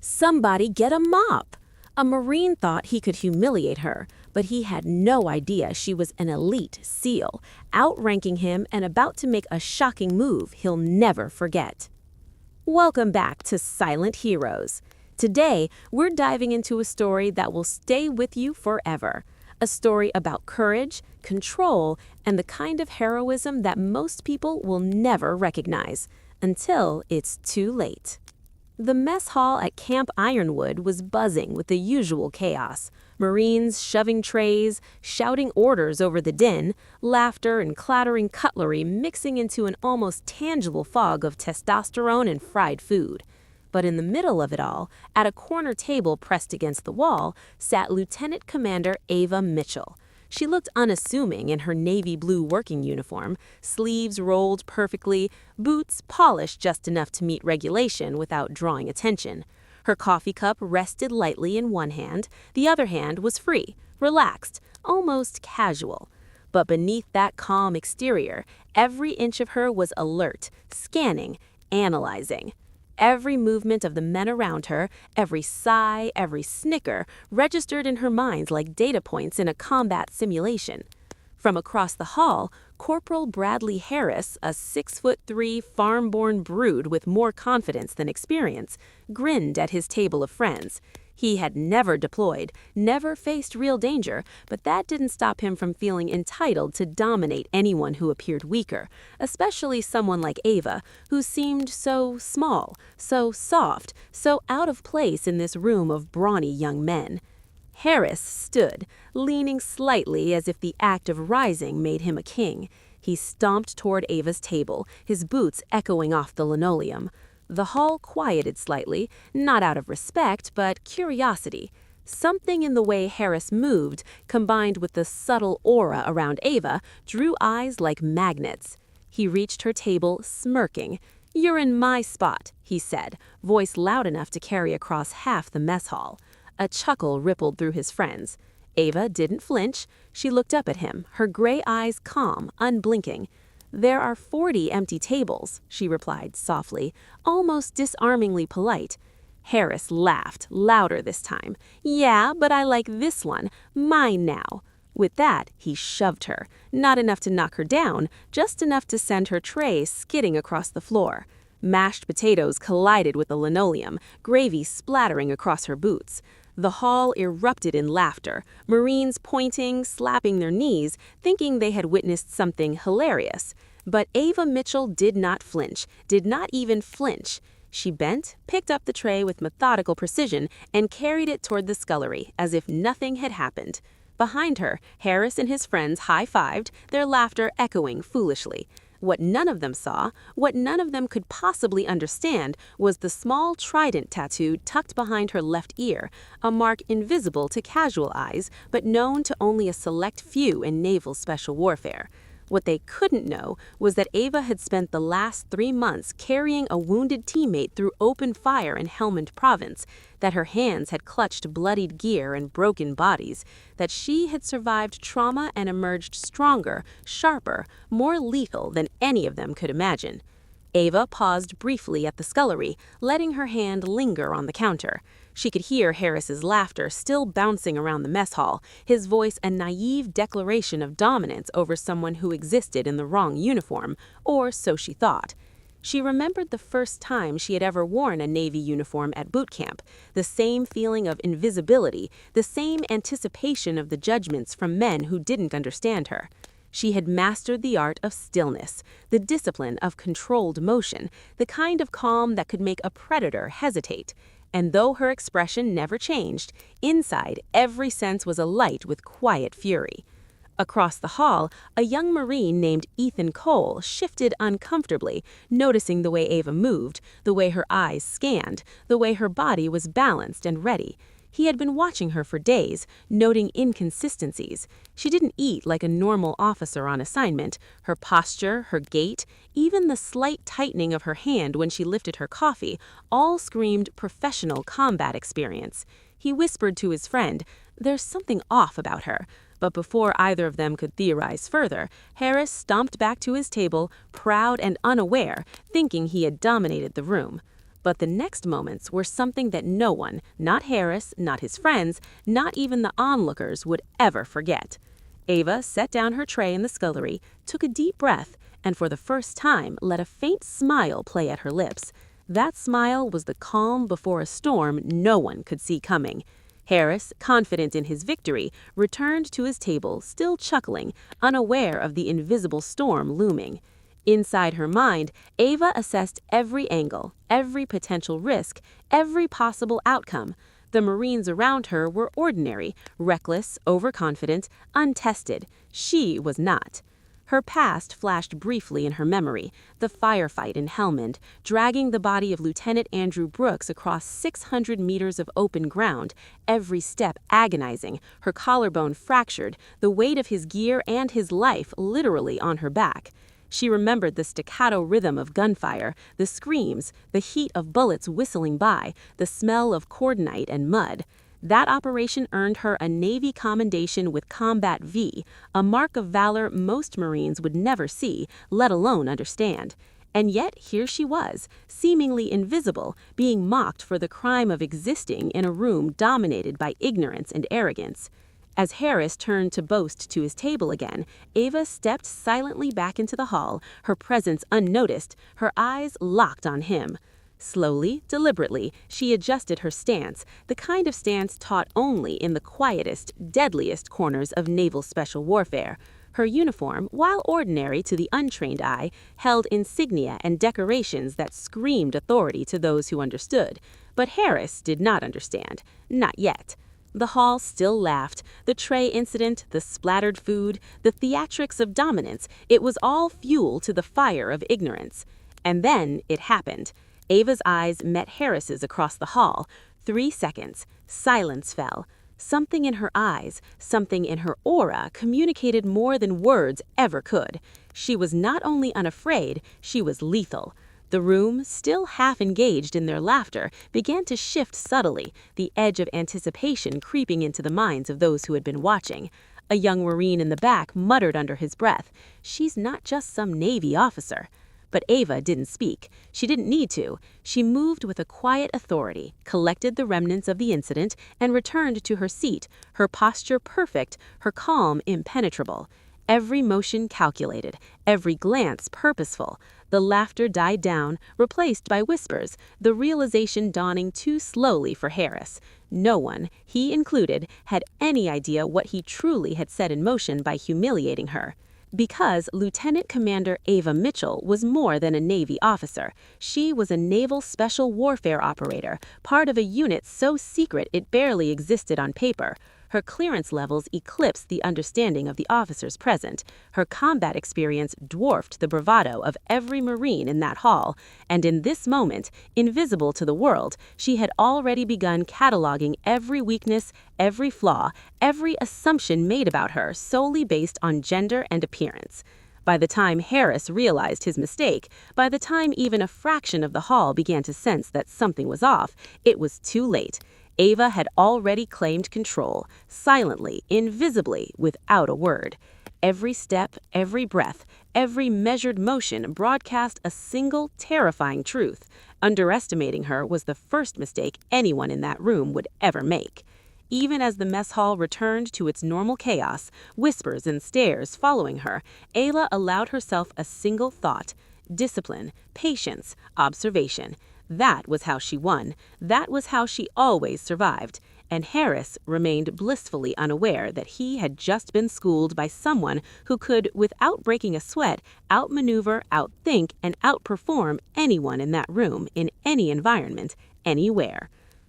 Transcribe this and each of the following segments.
Somebody get a mop! A Marine thought he could humiliate her, but he had no idea she was an elite SEAL, outranking him and about to make a shocking move he'll never forget. Welcome back to Silent Heroes. Today, we're diving into a story that will stay with you forever. A story about courage, control, and the kind of heroism that most people will never recognize, until it's too late. The mess hall at Camp Ironwood was buzzing with the usual chaos. Marines shoving trays, shouting orders over the din, laughter and clattering cutlery mixing into an almost tangible fog of testosterone and fried food. But in the middle of it all, at a corner table pressed against the wall, sat Lieutenant Commander Ava Mitchell. She looked unassuming in her navy blue working uniform, sleeves rolled perfectly, boots polished just enough to meet regulation without drawing attention. Her coffee cup rested lightly in one hand, the other hand was free, relaxed, almost casual. But beneath that calm exterior, every inch of her was alert, scanning, analyzing. Every movement of the men around her, every sigh, every snicker, registered in her mind like data points in a combat simulation. From across the hall, Corporal Bradley Harris, a 6'3" farm-born brood with more confidence than experience, grinned at his table of friends. He had never deployed, never faced real danger, but that didn't stop him from feeling entitled to dominate anyone who appeared weaker, especially someone like Ava, who seemed so small, so soft, so out of place in this room of brawny young men. Harris stood, leaning slightly as if the act of rising made him a king. He stomped toward Ava's table, his boots echoing off the linoleum. The hall quieted slightly, not out of respect, but curiosity. Something in the way Harris moved, combined with the subtle aura around Ava, drew eyes like magnets. He reached her table, smirking. "You're in my spot," he said, voice loud enough to carry across half the mess hall. A chuckle rippled through his friends. Ava didn't flinch. She looked up at him, her gray eyes calm, unblinking. "There are 40 empty tables," she replied softly, almost disarmingly polite. Harris laughed, louder this time. "Yeah, but I like this one. Mine now." With that, he shoved her, not enough to knock her down, just enough to send her tray skidding across the floor. Mashed potatoes collided with the linoleum, gravy splattering across her boots. The hall erupted in laughter, Marines pointing, slapping their knees, thinking they had witnessed something hilarious. But Ava Mitchell did not flinch, did not even flinch. She bent, picked up the tray with methodical precision, and carried it toward the scullery, as if nothing had happened. Behind her, Harris and his friends high-fived, their laughter echoing foolishly. What none of them saw, what none of them could possibly understand, was the small trident tattoo tucked behind her left ear, a mark invisible to casual eyes, but known to only a select few in naval special warfare. What they couldn't know was that Ava had spent the last 3 months carrying a wounded teammate through open fire in Helmand Province, that her hands had clutched bloodied gear and broken bodies, that she had survived trauma and emerged stronger, sharper, more lethal than any of them could imagine. Ava paused briefly at the scullery, letting her hand linger on the counter. She could hear Harris's laughter still bouncing around the mess hall, his voice a naive declaration of dominance over someone who existed in the wrong uniform, or so she thought. She remembered the first time she had ever worn a Navy uniform at boot camp, the same feeling of invisibility, the same anticipation of the judgments from men who didn't understand her. She had mastered the art of stillness, the discipline of controlled motion, the kind of calm that could make a predator hesitate. And though her expression never changed, inside every sense was alight with quiet fury. Across the hall, a young Marine named Ethan Cole shifted uncomfortably, noticing the way Ava moved, the way her eyes scanned, the way her body was balanced and ready. He had been watching her for days, noting inconsistencies. She didn't eat like a normal officer on assignment. Her posture, her gait, even the slight tightening of her hand when she lifted her coffee, all screamed professional combat experience. He whispered to his friend, "There's something off about her." But before either of them could theorize further, Harris stomped back to his table, proud and unaware, thinking he had dominated the room. But the next moments were something that no one, not Harris, not his friends, not even the onlookers, would ever forget. Ava set down her tray in the scullery, took a deep breath, and for the first time let a faint smile play at her lips. That smile was the calm before a storm no one could see coming. Harris, confident in his victory, returned to his table, still chuckling, unaware of the invisible storm looming. Inside her mind, Ava assessed every angle, every potential risk, every possible outcome. The Marines around her were ordinary, reckless, overconfident, untested. She was not. Her past flashed briefly in her memory, the firefight in Helmand, dragging the body of Lieutenant Andrew Brooks across 600 meters of open ground, every step agonizing, her collarbone fractured, the weight of his gear and his life literally on her back. She remembered the staccato rhythm of gunfire, the screams, the heat of bullets whistling by, the smell of cordonite and mud. That operation earned her a Navy commendation with Combat V, a mark of valor most Marines would never see, let alone understand. And yet here she was, seemingly invisible, being mocked for the crime of existing in a room dominated by ignorance and arrogance. As Harris turned to boast to his table again, Ava stepped silently back into the hall, her presence unnoticed, her eyes locked on him. Slowly, deliberately, she adjusted her stance, the kind of stance taught only in the quietest, deadliest corners of naval special warfare. Her uniform, while ordinary to the untrained eye, held insignia and decorations that screamed authority to those who understood. But Harris did not understand. Not yet. The hall still laughed. The tray incident, the splattered food, the theatrics of dominance, it was all fuel to the fire of ignorance. And then it happened. Ava's eyes met Harris's across the hall. 3 seconds. Silence fell. Something in her eyes, something in her aura communicated more than words ever could. She was not only unafraid, she was lethal. The room, still half engaged in their laughter, began to shift subtly, the edge of anticipation creeping into the minds of those who had been watching. A young Marine in the back muttered under his breath, "She's not just some Navy officer." But Ava didn't speak. She didn't need to. She moved with a quiet authority, collected the remnants of the incident, and returned to her seat, her posture perfect, her calm impenetrable. Every motion calculated, every glance purposeful. The laughter died down, replaced by whispers, the realization dawning too slowly for Harris. No one, he included, had any idea what he truly had set in motion by humiliating her. Because Lieutenant Commander Ava Mitchell was more than a Navy officer. She was a naval special warfare operator, part of a unit so secret it barely existed on paper. Her clearance levels eclipsed the understanding of the officers present. Her combat experience dwarfed the bravado of every Marine in that hall. And in this moment, invisible to the world, she had already begun cataloging every weakness, every flaw, every assumption made about her solely based on gender and appearance. By the time Harris realized his mistake, by the time even a fraction of the hall began to sense that something was off, it was too late. Ava had already claimed control, silently, invisibly, without a word. Every step, every breath, every measured motion broadcast a single, terrifying truth. Underestimating her was the first mistake anyone in that room would ever make. Even as the mess hall returned to its normal chaos, whispers and stares following her, Ayla allowed herself a single thought: discipline, patience, observation. That was how she won. That was how she always survived. And Harris remained blissfully unaware that he had just been schooled by someone who could, without breaking a sweat, outmaneuver, outthink, and outperform anyone in that room, in any environment, anywhere.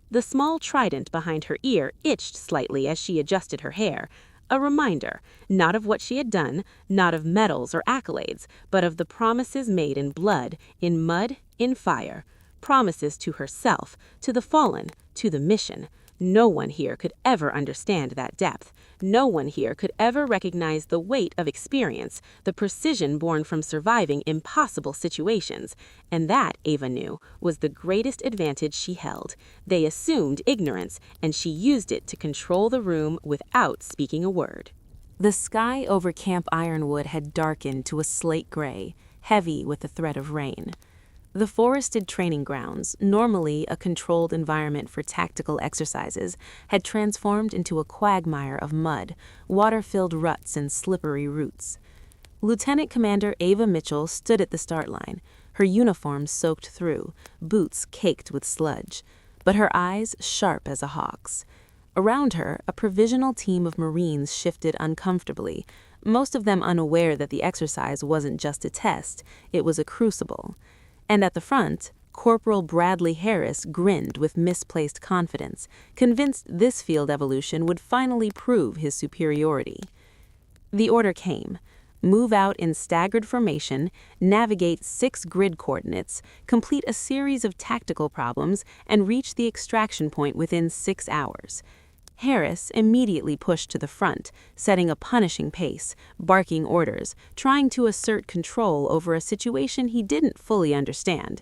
The small trident behind her ear itched slightly as she adjusted her hair. A reminder, not of what she had done, not of medals or accolades, but of the promises made in blood, in mud, in fire. Promises to herself, to the fallen, to the mission. No one here could ever understand that depth. No one here could ever recognize the weight of experience, the precision born from surviving impossible situations. And that, Ava knew, was the greatest advantage she held. They assumed ignorance, and she used it to control the room without speaking a word. The sky over Camp Ironwood had darkened to a slate gray, heavy with the threat of rain. The forested training grounds, normally a controlled environment for tactical exercises, had transformed into a quagmire of mud, water-filled ruts, and slippery roots. Lieutenant Commander Ava Mitchell stood at the start line, her uniform soaked through, boots caked with sludge, but her eyes sharp as a hawk's. Around her, a provisional team of Marines shifted uncomfortably, most of them unaware that the exercise wasn't just a test, it was a crucible. And at the front, Corporal Bradley Harris grinned with misplaced confidence, convinced this field evolution would finally prove his superiority. The order came. Move out in staggered formation, navigate 6 grid coordinates, complete a series of tactical problems, and reach the extraction point within 6 hours. Harris immediately pushed to the front, setting a punishing pace, barking orders, trying to assert control over a situation he didn't fully understand.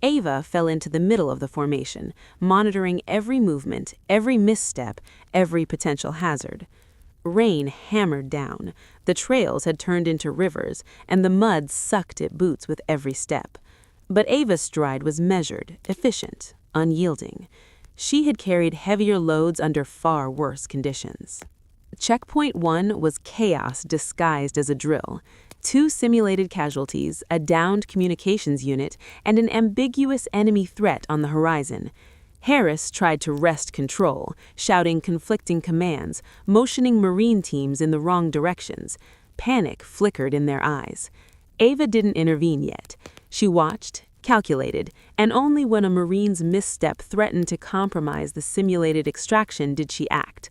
Ava fell into the middle of the formation, monitoring every movement, every misstep, every potential hazard. Rain hammered down, the trails had turned into rivers, and the mud sucked at boots with every step. But Ava's stride was measured, efficient, unyielding. She had carried heavier loads under far worse conditions. Checkpoint 1 was chaos disguised as a drill. 2 simulated casualties, a downed communications unit, and an ambiguous enemy threat on the horizon. Harris tried to wrest control, shouting conflicting commands, motioning Marine teams in the wrong directions. Panic flickered in their eyes. Ava didn't intervene yet. She watched, calculated, and only when a Marine's misstep threatened to compromise the simulated extraction did she act.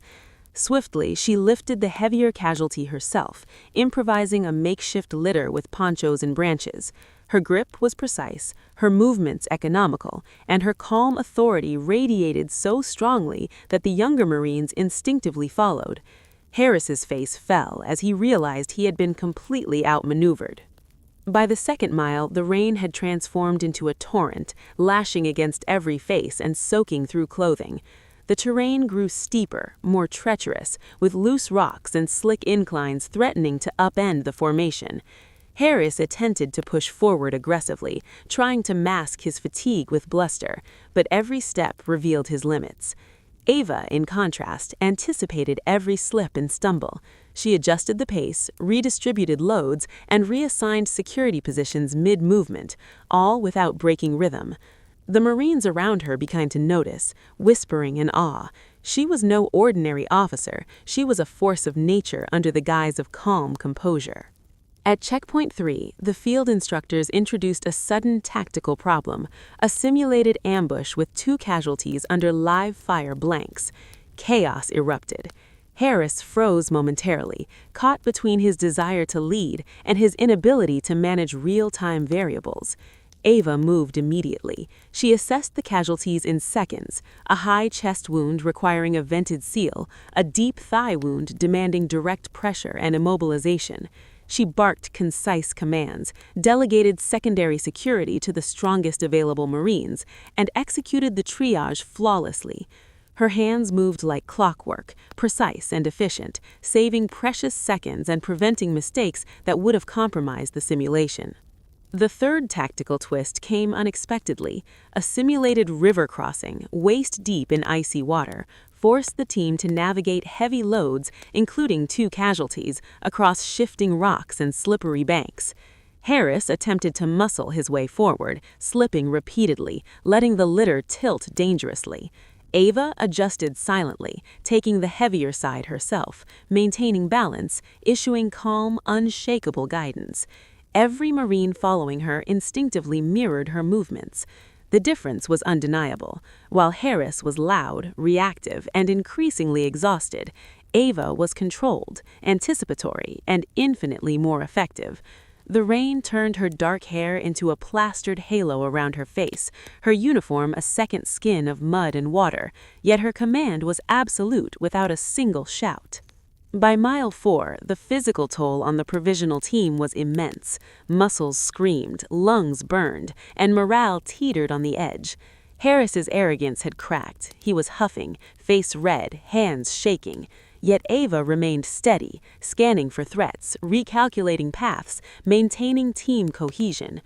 Swiftly, she lifted the heavier casualty herself, improvising a makeshift litter with ponchos and branches. Her grip was precise, her movements economical, and her calm authority radiated so strongly that the younger Marines instinctively followed. Harris's face fell as he realized he had been completely outmaneuvered. By the second mile, the rain had transformed into a torrent, lashing against every face and soaking through clothing. The terrain grew steeper, more treacherous, with loose rocks and slick inclines threatening to upend the formation. Harris attempted to push forward aggressively, trying to mask his fatigue with bluster, but every step revealed his limits. Ava, in contrast, anticipated every slip and stumble. She adjusted the pace, redistributed loads, and reassigned security positions mid-movement, all without breaking rhythm. The Marines around her began to notice, whispering in awe. She was no ordinary officer, she was a force of nature under the guise of calm composure. At Checkpoint 3, the field instructors introduced a sudden tactical problem, a simulated ambush with 2 casualties under live-fire blanks. Chaos erupted. Harris froze momentarily, caught between his desire to lead and his inability to manage real-time variables. Ava moved immediately. She assessed the casualties in seconds, a high chest wound requiring a vented seal, a deep thigh wound demanding direct pressure and immobilization. She barked concise commands, delegated secondary security to the strongest available Marines, and executed the triage flawlessly. Her hands moved like clockwork, precise and efficient, saving precious seconds and preventing mistakes that would have compromised the simulation. The third tactical twist came unexpectedly. A simulated river crossing, waist-deep in icy water, forced the team to navigate heavy loads, including 2 casualties, across shifting rocks and slippery banks. Harris attempted to muscle his way forward, slipping repeatedly, letting the litter tilt dangerously. Ava adjusted silently, taking the heavier side herself, maintaining balance, issuing calm, unshakable guidance. Every Marine following her instinctively mirrored her movements. The difference was undeniable. While Harris was loud, reactive, and increasingly exhausted, Ava was controlled, anticipatory, and infinitely more effective. The rain turned her dark hair into a plastered halo around her face, her uniform a second skin of mud and water, yet her command was absolute without a single shout. By mile 4, the physical toll on the provisional team was immense. Muscles screamed, lungs burned, and morale teetered on the edge. Harris's arrogance had cracked. He was huffing, face red, hands shaking. Yet Ava remained steady, scanning for threats, recalculating paths, maintaining team cohesion.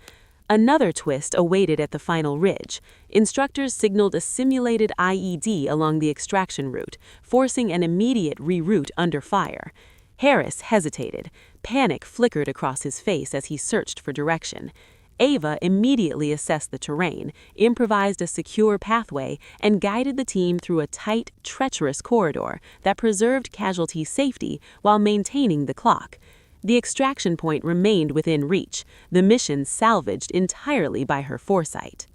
Another twist awaited at the final ridge. Instructors signaled a simulated IED along the extraction route, forcing an immediate reroute under fire. Harris hesitated. Panic flickered across his face as he searched for direction. Ava immediately assessed the terrain, improvised a secure pathway, and guided the team through a tight, treacherous corridor that preserved casualty safety while maintaining the clock. The extraction point remained within reach, the mission salvaged entirely by her foresight.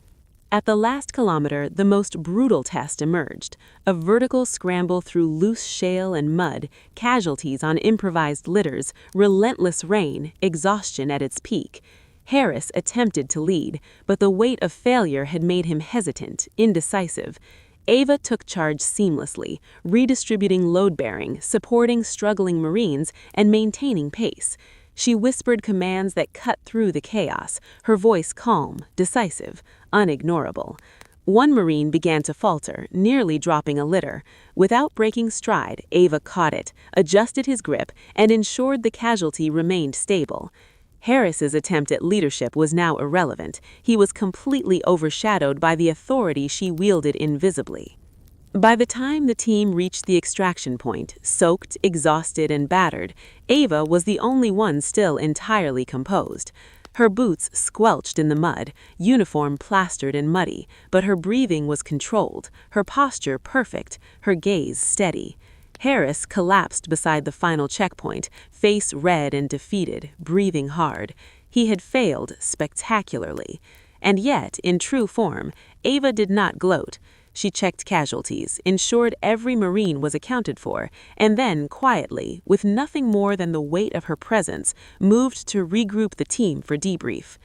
At the last kilometer, the most brutal test emerged. A vertical scramble through loose shale and mud, casualties on improvised litters, relentless rain, exhaustion at its peak. Harris attempted to lead, but the weight of failure had made him hesitant, indecisive. Ava took charge seamlessly, redistributing load-bearing, supporting struggling Marines, and maintaining pace. She whispered commands that cut through the chaos, her voice calm, decisive, unignorable. One Marine began to falter, nearly dropping a litter. Without breaking stride, Ava caught it, adjusted his grip, and ensured the casualty remained stable. Harris's attempt at leadership was now irrelevant. He was completely overshadowed by the authority she wielded invisibly. By the time the team reached the extraction point, soaked, exhausted, and battered, Ava was the only one still entirely composed. Her boots squelched in the mud, uniform plastered and muddy, but her breathing was controlled, her posture perfect, her gaze steady. Harris collapsed beside the final checkpoint, face red and defeated, breathing hard. He had failed spectacularly. And yet, in true form, Ava did not gloat. She checked casualties, ensured every Marine was accounted for, and then, quietly, with nothing more than the weight of her presence, moved to regroup the team for debrief.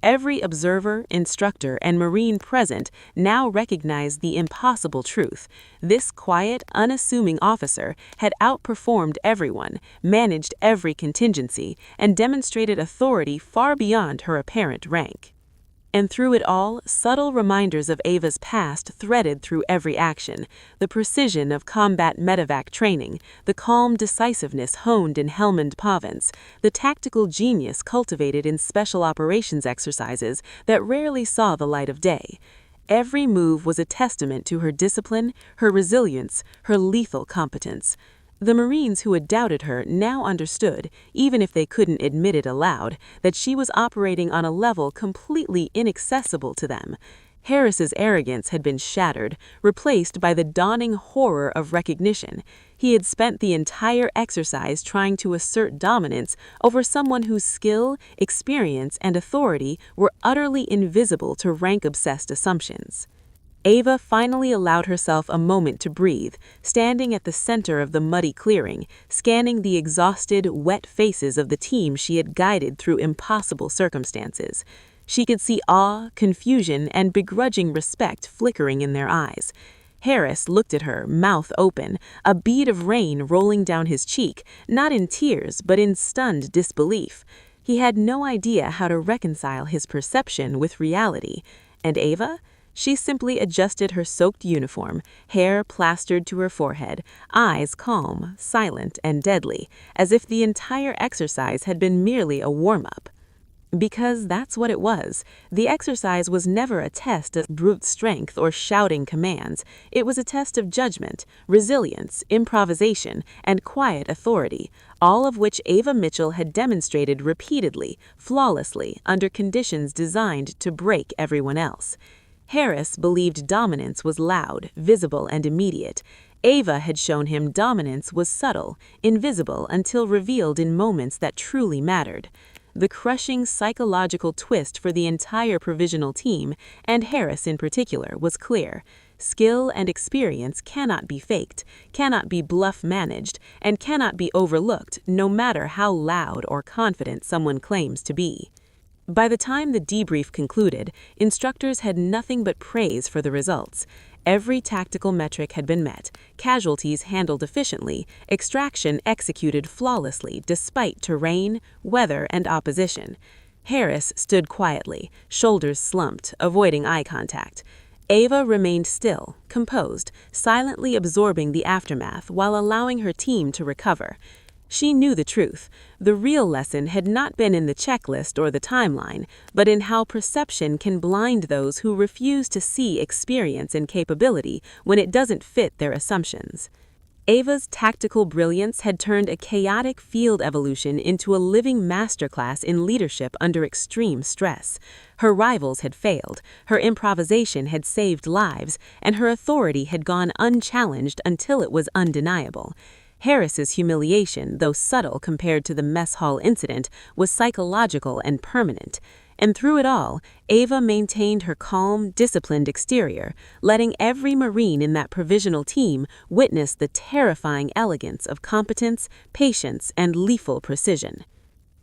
Every observer, instructor, and Marine present now recognized the impossible truth. This quiet, unassuming officer had outperformed everyone, managed every contingency, and demonstrated authority far beyond her apparent rank. And through it all, subtle reminders of Ava's past threaded through every action: the precision of combat medevac training, the calm decisiveness honed in Helmand Province, the tactical genius cultivated in special operations exercises that rarely saw the light of day. Every move was a testament to her discipline, her resilience, her lethal competence. The Marines who had doubted her now understood, even if they couldn't admit it aloud, that she was operating on a level completely inaccessible to them. Harris's arrogance had been shattered, replaced by the dawning horror of recognition. He had spent the entire exercise trying to assert dominance over someone whose skill, experience, and authority were utterly invisible to rank-obsessed assumptions. Ava finally allowed herself a moment to breathe, standing at the center of the muddy clearing, scanning the exhausted, wet faces of the team she had guided through impossible circumstances. She could see awe, confusion, and begrudging respect flickering in their eyes. Harris looked at her, mouth open, a bead of rain rolling down his cheek, not in tears but in stunned disbelief. He had no idea how to reconcile his perception with reality. And Ava? She simply adjusted her soaked uniform, hair plastered to her forehead, eyes calm, silent, and deadly, as if the entire exercise had been merely a warm-up. Because that's what it was. The exercise was never a test of brute strength or shouting commands. It was a test of judgment, resilience, improvisation, and quiet authority, all of which Ava Mitchell had demonstrated repeatedly, flawlessly, under conditions designed to break everyone else. Harris believed dominance was loud, visible, and immediate. Ava had shown him dominance was subtle, invisible until revealed in moments that truly mattered. The crushing psychological twist for the entire provisional team, and Harris in particular, was clear. Skill and experience cannot be faked, cannot be bluff managed, and cannot be overlooked no matter how loud or confident someone claims to be. By the time the debrief concluded, instructors had nothing but praise for the results. Every tactical metric had been met, casualties handled efficiently, extraction executed flawlessly despite terrain, weather, and opposition. Harris stood quietly, shoulders slumped, avoiding eye contact. Ava remained still, composed, silently absorbing the aftermath while allowing her team to recover. She knew the truth. The real lesson had not been in the checklist or the timeline, but in how perception can blind those who refuse to see experience and capability when it doesn't fit their assumptions. Ava's tactical brilliance had turned a chaotic field evolution into a living masterclass in leadership under extreme stress. Her rivals had failed, her improvisation had saved lives, and her authority had gone unchallenged until it was undeniable. Harris's humiliation, though subtle compared to the mess hall incident, was psychological and permanent. And through it all, Ava maintained her calm, disciplined exterior, letting every Marine in that provisional team witness the terrifying elegance of competence, patience, and lethal precision.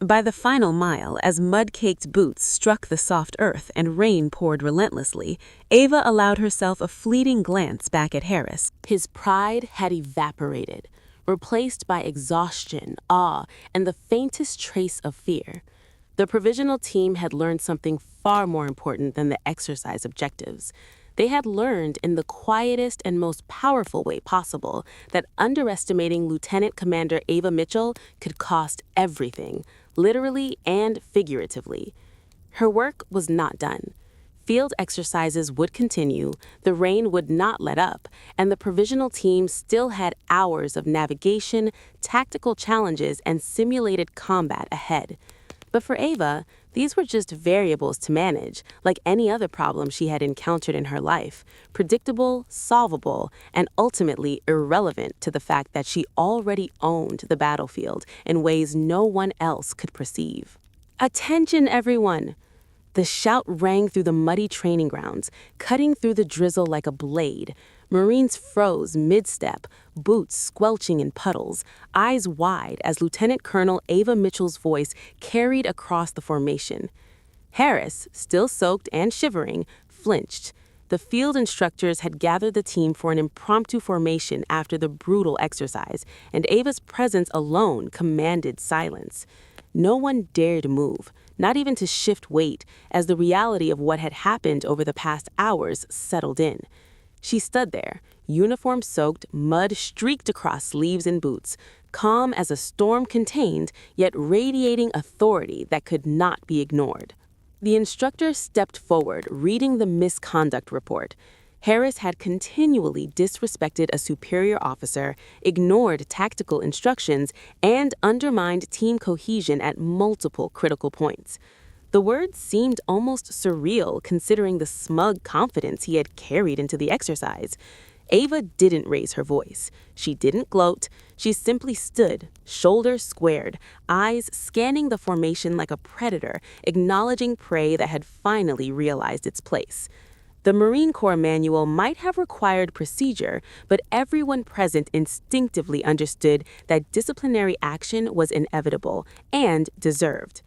By the final mile, as mud-caked boots struck the soft earth and rain poured relentlessly, Ava allowed herself a fleeting glance back at Harris. His pride had evaporated, replaced by exhaustion, awe, and the faintest trace of fear. The provisional team had learned something far more important than the exercise objectives. They had learned in the quietest and most powerful way possible that underestimating Lieutenant Commander Ava Mitchell could cost everything, literally and figuratively. Her work was not done. Field exercises would continue, the rain would not let up, and the provisional team still had hours of navigation, tactical challenges, and simulated combat ahead. But for Ava, these were just variables to manage, like any other problem she had encountered in her life, predictable, solvable, and ultimately irrelevant to the fact that she already owned the battlefield in ways no one else could perceive. "Attention, everyone!" The shout rang through the muddy training grounds, cutting through the drizzle like a blade. Marines froze mid-step, boots squelching in puddles, eyes wide as Lieutenant Colonel Ava Mitchell's voice carried across the formation. Harris, still soaked and shivering, flinched. The field instructors had gathered the team for an impromptu formation after the brutal exercise, and Ava's presence alone commanded silence. No one dared move, not even to shift weight, as the reality of what had happened over the past hours settled in. She stood there, uniform soaked, mud streaked across sleeves and boots, calm as a storm contained, yet radiating authority that could not be ignored. The instructor stepped forward, reading the misconduct report. Harris had continually disrespected a superior officer, ignored tactical instructions, and undermined team cohesion at multiple critical points. The words seemed almost surreal considering the smug confidence he had carried into the exercise. Ava didn't raise her voice. She didn't gloat. She simply stood, shoulders squared, eyes scanning the formation like a predator, acknowledging prey that had finally realized its place. The Marine Corps manual might have required procedure, but everyone present instinctively understood that disciplinary action was inevitable and deserved.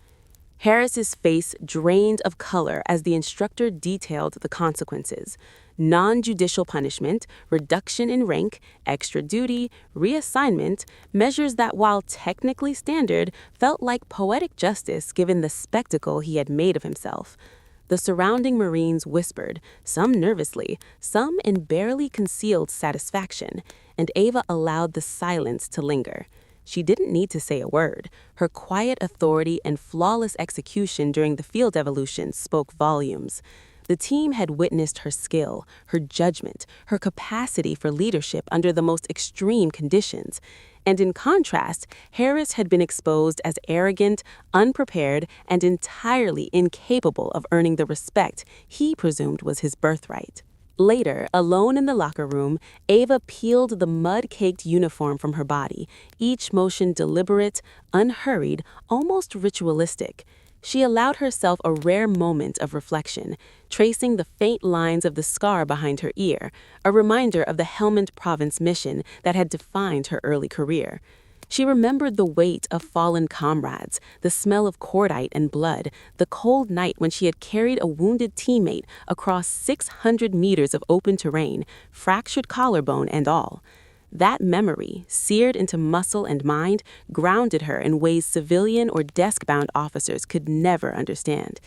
Harris's face drained of color as the instructor detailed the consequences. Non-judicial punishment, reduction in rank, extra duty, reassignment, measures that, while technically standard, felt like poetic justice given the spectacle he had made of himself. The surrounding Marines whispered, some nervously, some in barely concealed satisfaction, and Ava allowed the silence to linger. She didn't need to say a word. Her quiet authority and flawless execution during the field evolution spoke volumes. The team had witnessed her skill, her judgment, her capacity for leadership under the most extreme conditions. And in contrast, Harris had been exposed as arrogant, unprepared, and entirely incapable of earning the respect he presumed was his birthright. Later, alone in the locker room, Ava peeled the mud-caked uniform from her body, each motion deliberate, unhurried, almost ritualistic. She allowed herself a rare moment of reflection, tracing the faint lines of the scar behind her ear, a reminder of the Helmand Province mission that had defined her early career. She remembered the weight of fallen comrades, the smell of cordite and blood, the cold night when she had carried a wounded teammate across 600 meters of open terrain, fractured collarbone and all. That memory, seared into muscle and mind, grounded her in ways civilian or desk-bound officers could never understand.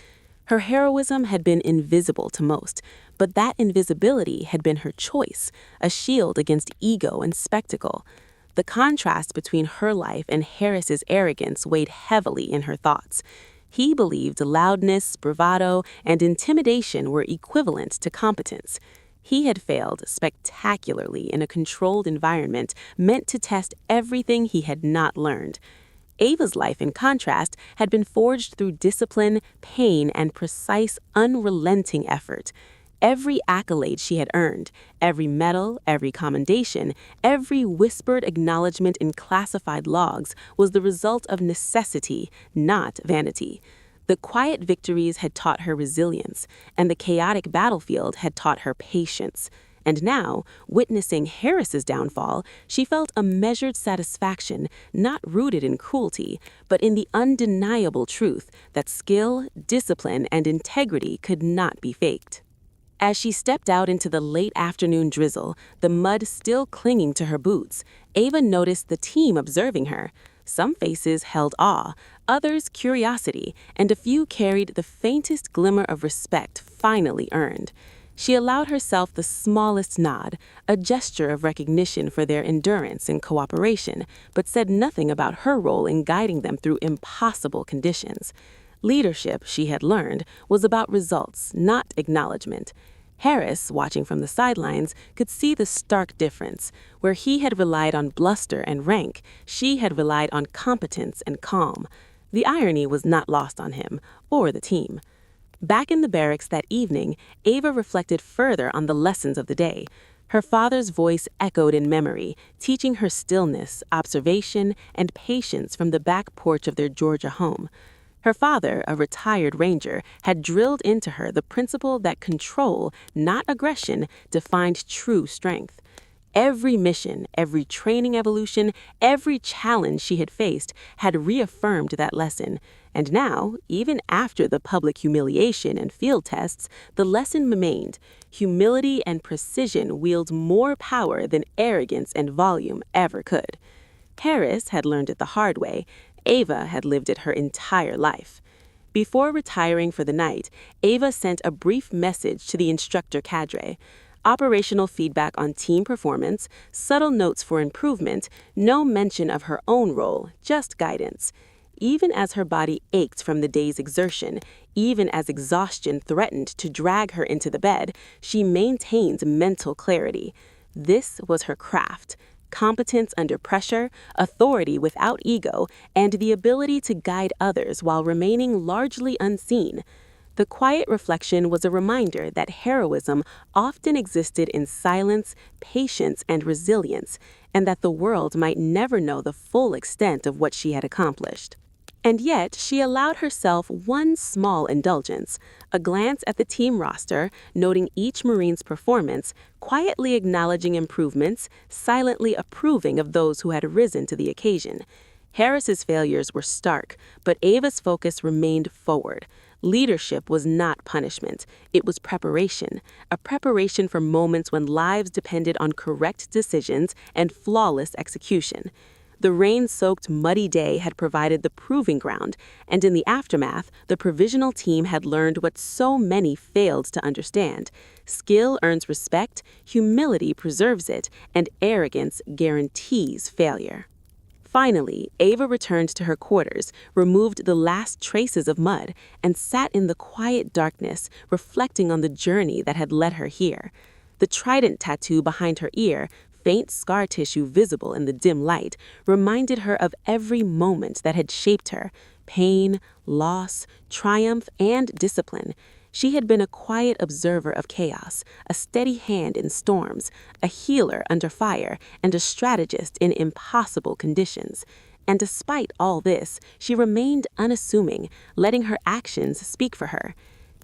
Her heroism had been invisible to most, but that invisibility had been her choice, a shield against ego and spectacle. The contrast between her life and Harris's arrogance weighed heavily in her thoughts. He believed loudness, bravado, and intimidation were equivalent to competence. He had failed spectacularly in a controlled environment meant to test everything he had not learned. Ava's life, in contrast, had been forged through discipline, pain, and precise, unrelenting effort. Every accolade she had earned, every medal, every commendation, every whispered acknowledgement in classified logs was the result of necessity, not vanity. The quiet victories had taught her resilience, and the chaotic battlefield had taught her patience. And now, witnessing Harris's downfall, she felt a measured satisfaction not rooted in cruelty, but in the undeniable truth that skill, discipline, and integrity could not be faked. As she stepped out into the late afternoon drizzle, the mud still clinging to her boots, Ava noticed the team observing her. Some faces held awe, others curiosity, and a few carried the faintest glimmer of respect finally earned. She allowed herself the smallest nod, a gesture of recognition for their endurance and cooperation, but said nothing about her role in guiding them through impossible conditions. Leadership, she had learned, was about results, not acknowledgement. Harris, watching from the sidelines, could see the stark difference. Where he had relied on bluster and rank, she had relied on competence and calm. The irony was not lost on him, or the team. Back in the barracks that evening, Ava reflected further on the lessons of the day. Her father's voice echoed in memory, teaching her stillness, observation, and patience from the back porch of their Georgia home. Her father, a retired ranger, had drilled into her the principle that control, not aggression, defined true strength. Every mission, every training evolution, every challenge she had faced had reaffirmed that lesson. And now, even after the public humiliation and field tests, the lesson remained. Humility and precision wield more power than arrogance and volume ever could. Harris had learned it the hard way. Ava had lived it her entire life. Before retiring for the night, Ava sent a brief message to the instructor cadre. Operational feedback on team performance, subtle notes for improvement, no mention of her own role, just guidance. Even as her body ached from the day's exertion, even as exhaustion threatened to drag her into the bed, she maintained mental clarity. This was her craft. Competence under pressure, authority without ego, and the ability to guide others while remaining largely unseen. The quiet reflection was a reminder that heroism often existed in silence, patience, and resilience, and that the world might never know the full extent of what she had accomplished. And yet, she allowed herself one small indulgence, a glance at the team roster, noting each Marine's performance, quietly acknowledging improvements, silently approving of those who had risen to the occasion. Harris's failures were stark, but Ava's focus remained forward. Leadership was not punishment, it was preparation, a preparation for moments when lives depended on correct decisions and flawless execution. The rain-soaked, muddy day had provided the proving ground, and in the aftermath, the provisional team had learned what so many failed to understand. Skill earns respect, humility preserves it, and arrogance guarantees failure. Finally, Ava returned to her quarters, removed the last traces of mud, and sat in the quiet darkness, reflecting on the journey that had led her here. The trident tattoo behind her ear, faint scar tissue visible in the dim light, reminded her of every moment that had shaped her: pain, loss, triumph, and discipline. She had been a quiet observer of chaos, a steady hand in storms, a healer under fire, and a strategist in impossible conditions. And despite all this, she remained unassuming, letting her actions speak for her.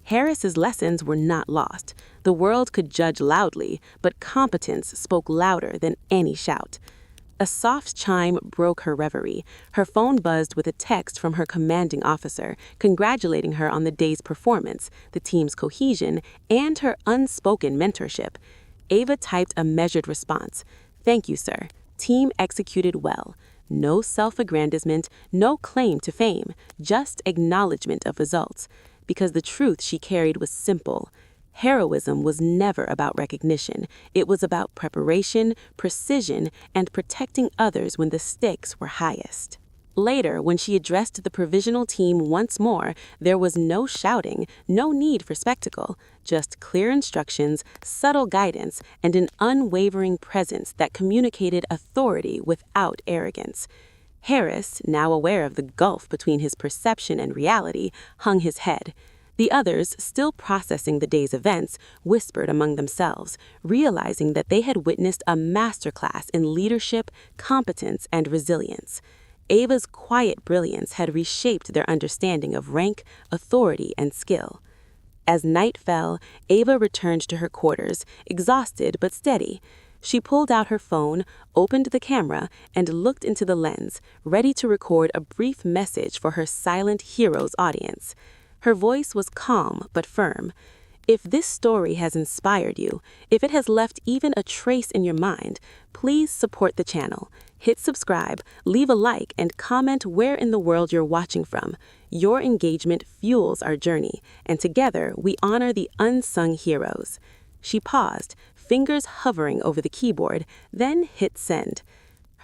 Harris's lessons were not lost. The world could judge loudly, but competence spoke louder than any shout. A soft chime broke her reverie. Her phone buzzed with a text from her commanding officer, congratulating her on the day's performance, the team's cohesion, and her unspoken mentorship. Ava typed a measured response. "Thank you, sir. Team executed well. No self-aggrandizement, no claim to fame, just acknowledgement of results." Because the truth she carried was simple. Heroism was never about recognition. It was about preparation, precision, and protecting others when the stakes were highest. Later, when she addressed the provisional team once more, there was no shouting, no need for spectacle, just clear instructions, subtle guidance, and an unwavering presence that communicated authority without arrogance. Harris, now aware of the gulf between his perception and reality, hung his head. The others, still processing the day's events, whispered among themselves, realizing that they had witnessed a masterclass in leadership, competence, and resilience. Ava's quiet brilliance had reshaped their understanding of rank, authority, and skill. As night fell, Ava returned to her quarters, exhausted but steady. She pulled out her phone, opened the camera, and looked into the lens, ready to record a brief message for her silent heroes audience. Her voice was calm but firm. If this story has inspired you, if it has left even a trace in your mind, please support the channel. Hit subscribe, leave a like, and comment where in the world you're watching from. Your engagement fuels our journey, and together we honor the unsung heroes. She paused, fingers hovering over the keyboard, then hit send.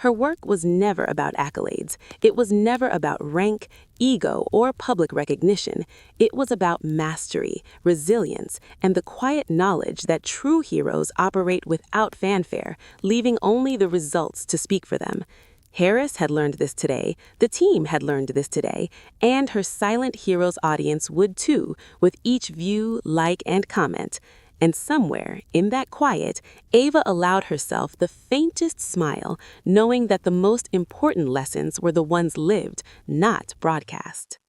Her work was never about accolades. It was never about rank, ego, or public recognition. It was about mastery, resilience, and the quiet knowledge that true heroes operate without fanfare, leaving only the results to speak for them. Harris had learned this today, the team had learned this today, and her silent heroes audience would too, with each view, like, and comment. And somewhere, in that quiet, Ava allowed herself the faintest smile, knowing that the most important lessons were the ones lived, not broadcast.